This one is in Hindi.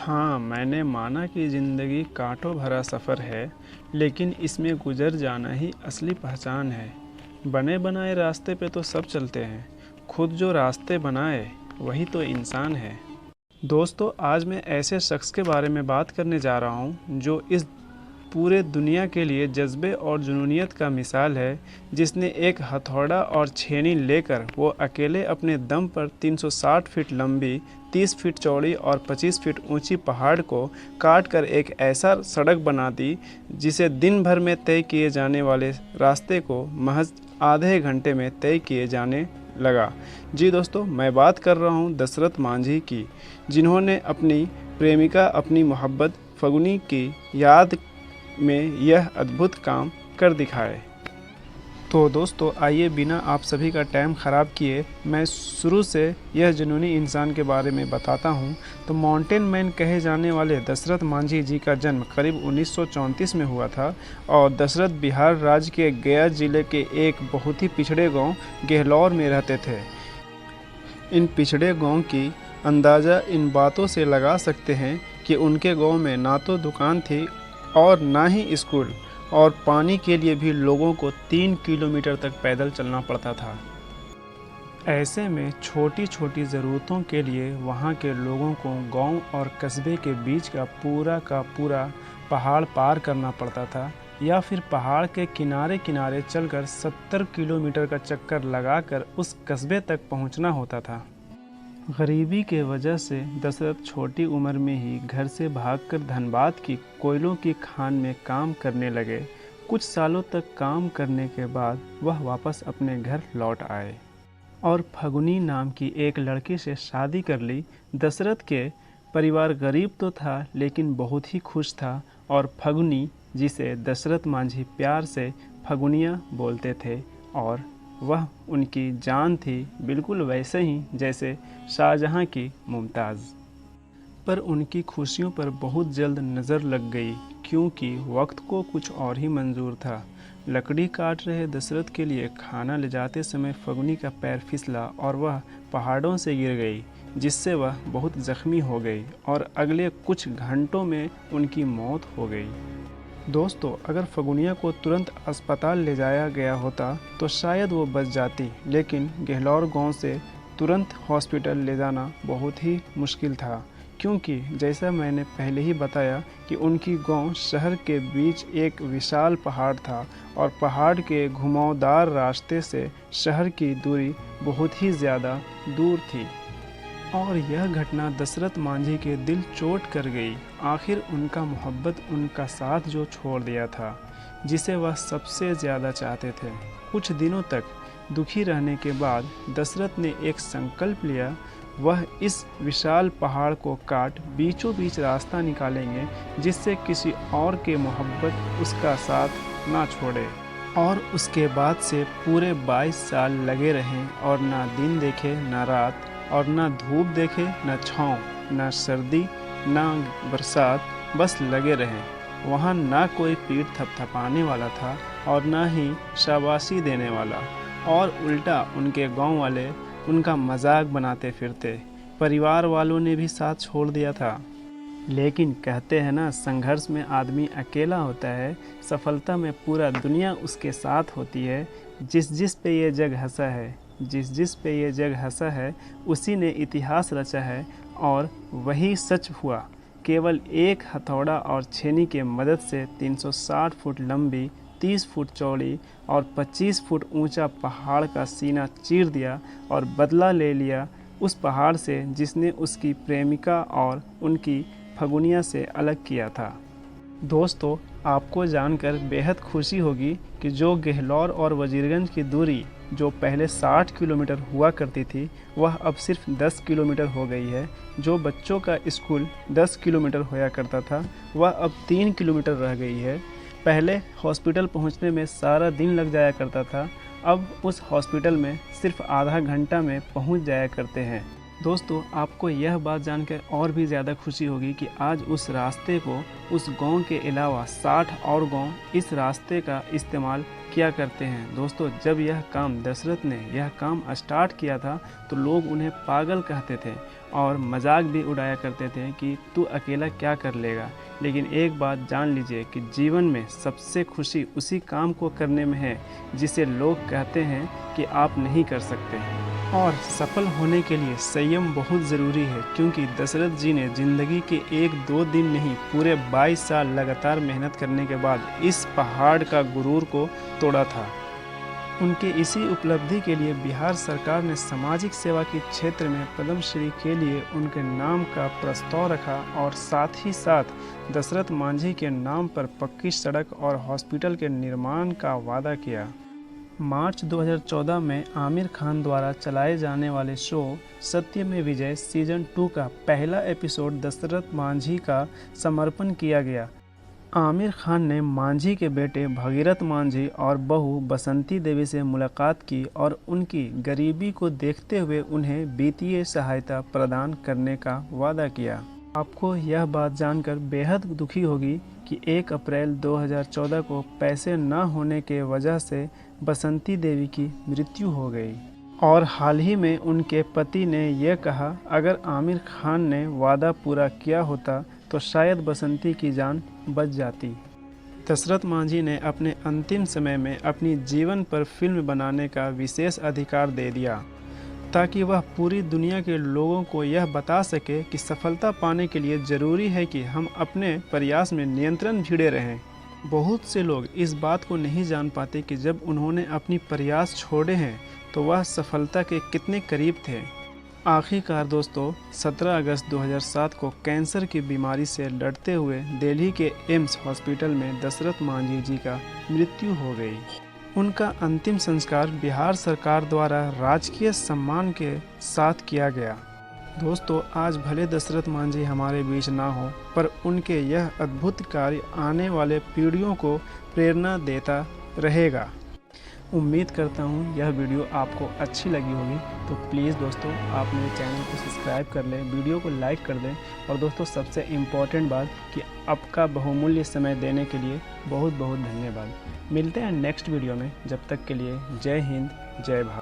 हाँ, मैंने माना कि ज़िंदगी कांटों भरा सफ़र है, लेकिन इसमें गुजर जाना ही असली पहचान है। बने बनाए रास्ते पे तो सब चलते हैं, खुद जो रास्ते बनाए वही तो इंसान है। दोस्तों, आज मैं ऐसे शख्स के बारे में बात करने जा रहा हूँ जो इस पूरे दुनिया के लिए जज्बे और जुनूनियत का मिसाल है, जिसने एक हथौड़ा और छेनी लेकर वो अकेले अपने दम पर 360 फीट लंबी, 30 फीट चौड़ी और 25 फीट ऊंची पहाड़ को काट कर एक ऐसा सड़क बना दी जिसे दिन भर में तय किए जाने वाले रास्ते को महज आधे घंटे में तय किए जाने लगा। जी दोस्तों, मैं बात कर रहा हूँ दशरथ मांझी की, जिन्होंने अपनी प्रेमिका, अपनी मोहब्बत फगुनी की याद में यह अद्भुत काम कर दिखाए। तो दोस्तों, आइए बिना आप सभी का टाइम ख़राब किए मैं शुरू से यह जुनूनी इंसान के बारे में बताता हूं। तो माउंटेन मैन कहे जाने वाले दशरथ मांझी जी का जन्म करीब 1934 में हुआ था और दशरथ बिहार राज्य के गया जिले के एक बहुत ही पिछड़े गांव गेहलोर में रहते थे। इन पिछड़े गांव की अंदाज़ा इन बातों से लगा सकते हैं कि उनके गांव में ना तो दुकान थी और ना ही स्कूल, और पानी के लिए भी लोगों को 3 किलोमीटर तक पैदल चलना पड़ता था। ऐसे में छोटी छोटी ज़रूरतों के लिए वहाँ के लोगों को गांव और कस्बे के बीच का पूरा पहाड़ पार करना पड़ता था, या फिर पहाड़ के किनारे किनारे चलकर 70 किलोमीटर का चक्कर लगाकर उस कस्बे तक पहुँचना होता था। गरीबी के वजह से दशरथ छोटी उम्र में ही घर से भागकर धनबाद की कोयलों की खान में काम करने लगे। कुछ सालों तक काम करने के बाद वह वापस अपने घर लौट आए और फगुनी नाम की एक लड़की से शादी कर ली। दशरथ के परिवार गरीब तो था लेकिन बहुत ही खुश था, और फगुनी, जिसे दशरथ मांझी प्यार से फगुनिया बोलते थे, और वह उनकी जान थी, बिल्कुल वैसे ही जैसे शाहजहां की मुमताज़। पर उनकी खुशियों पर बहुत जल्द नज़र लग गई, क्योंकि वक्त को कुछ और ही मंजूर था। लकड़ी काट रहे दशरथ के लिए खाना ले जाते समय फगुनी का पैर फिसला और वह पहाड़ों से गिर गई, जिससे वह बहुत ज़ख्मी हो गई और अगले कुछ घंटों में उनकी मौत हो गई। दोस्तों, अगर फगुनिया को तुरंत अस्पताल ले जाया गया होता तो शायद वो बच जाती, लेकिन गेहलोर गांव से तुरंत हॉस्पिटल ले जाना बहुत ही मुश्किल था, क्योंकि जैसा मैंने पहले ही बताया कि उनकी गांव शहर के बीच एक विशाल पहाड़ था और पहाड़ के घुमावदार रास्ते से शहर की दूरी बहुत ही ज़्यादा दूर थी। और यह घटना दशरथ मांझी के दिल चोट कर गई। आखिर उनका मोहब्बत, उनका साथ जो छोड़ दिया था, जिसे वह सबसे ज़्यादा चाहते थे। कुछ दिनों तक दुखी रहने के बाद दशरथ ने एक संकल्प लिया, वह इस विशाल पहाड़ को काट बीचों बीच रास्ता निकालेंगे जिससे किसी और के मोहब्बत उसका साथ ना छोड़े। और उसके बाद से पूरे 22 साल लगे रहें और ना दिन देखे ना रात, और ना धूप देखे ना छाँव, ना सर्दी ना बरसात, बस लगे रहें। वहाँ ना कोई पीठ थपथपाने वाला था और ना ही शाबाशी देने वाला, और उल्टा उनके गांव वाले उनका मजाक बनाते फिरते। परिवार वालों ने भी साथ छोड़ दिया था। लेकिन कहते हैं ना, संघर्ष में आदमी अकेला होता है, सफलता में पूरा दुनिया उसके साथ होती है। जिस पे ये जग हंसा है, जिस पे ये जग हंसा है, उसी ने इतिहास रचा है, और वही सच हुआ। केवल एक हथौड़ा और छेनी के मदद से 360 फुट लंबी, 30 फुट चौड़ी और 25 फुट ऊंचा पहाड़ का सीना चीर दिया और बदला ले लिया उस पहाड़ से जिसने उसकी प्रेमिका और उनकी फगुनिया से अलग किया था। दोस्तों, आपको जानकर बेहद खुशी होगी कि जो गेहलोर और वजीरगंज की दूरी जो पहले 60 किलोमीटर हुआ करती थी, वह अब सिर्फ 10 किलोमीटर हो गई है। जो बच्चों का स्कूल 10 किलोमीटर होया करता था, वह अब 3 किलोमीटर रह गई है। पहले हॉस्पिटल पहुंचने में सारा दिन लग जाया करता था, अब उस हॉस्पिटल में सिर्फ आधा घंटा में पहुंच जाया करते हैं। दोस्तों, आपको यह बात जानकर और भी ज़्यादा खुशी होगी कि आज उस रास्ते को, उस गांव के अलावा 60 और गांव इस रास्ते का इस्तेमाल किया करते हैं। दोस्तों, जब यह काम दशरथ ने यह काम स्टार्ट किया था तो लोग उन्हें पागल कहते थे और मजाक भी उड़ाया करते थे कि तू अकेला क्या कर लेगा। लेकिन एक बात जान लीजिए कि जीवन में सबसे खुशी उसी काम को करने में है जिसे लोग कहते हैं कि आप नहीं कर सकते। और सफल होने के लिए संयम बहुत ज़रूरी है, क्योंकि दशरथ जी ने ज़िंदगी के 1-2 दिन नहीं पूरे 22 साल लगातार मेहनत करने के बाद इस पहाड़ का गुरूर को तोड़ा था। उनके इसी उपलब्धि के लिए बिहार सरकार ने सामाजिक सेवा के क्षेत्र में पद्मश्री के लिए उनके नाम का प्रस्ताव रखा और साथ ही साथ दशरथ मांझी के नाम पर पक्की सड़क और हॉस्पिटल के निर्माण का वादा किया। मार्च 2014 में आमिर खान द्वारा चलाए जाने वाले शो सत्य में विजय सीजन 2 का पहला एपिसोड दशरथ मांझी का समर्पण किया गया। आमिर खान ने मांझी के बेटे भगीरथ मांझी और बहू बसंती देवी से मुलाकात की और उनकी गरीबी को देखते हुए उन्हें वित्तीय सहायता प्रदान करने का वादा किया। आपको यह बात जानकर बेहद दुखी होगी कि 1 अप्रैल 2014 को पैसे न होने के वजह से बसंती देवी की मृत्यु हो गई। और हाल ही में उनके पति ने यह कहा, अगर आमिर खान ने वादा पूरा किया होता तो शायद बसंती की जान बच जाती। दशरथ मांझी ने अपने अंतिम समय में अपनी जीवन पर फिल्म बनाने का विशेष अधिकार दे दिया ताकि वह पूरी दुनिया के लोगों को यह बता सके कि सफलता पाने के लिए ज़रूरी है कि हम अपने प्रयास में नियंत्रण भिड़े रहें। बहुत से लोग इस बात को नहीं जान पाते कि जब उन्होंने अपनी प्रयास छोड़े हैं तो वह सफलता के कितने करीब थे। आखिरकार दोस्तों 17 अगस्त 2007 को कैंसर की बीमारी से लड़ते हुए दिल्ली के एम्स हॉस्पिटल में दशरथ मांझी जी का मृत्यु हो गई। उनका अंतिम संस्कार बिहार सरकार द्वारा राजकीय सम्मान के साथ किया गया। दोस्तों आज भले दशरथ मांझी हमारे बीच ना हो, पर उनके यह अद्भुत कार्य आने वाले पीढ़ियों को प्रेरणा देता रहेगा। उम्मीद करता हूँ यह वीडियो आपको अच्छी लगी होगी, तो प्लीज़ दोस्तों आप मेरे चैनल को सब्सक्राइब कर लें, वीडियो को लाइक कर दें और दोस्तों सबसे इम्पॉर्टेंट बात कि आपका बहुमूल्य समय देने के लिए बहुत बहुत धन्यवाद। मिलते हैं नेक्स्ट वीडियो में, जब तक के लिए जय हिंद जय भारत।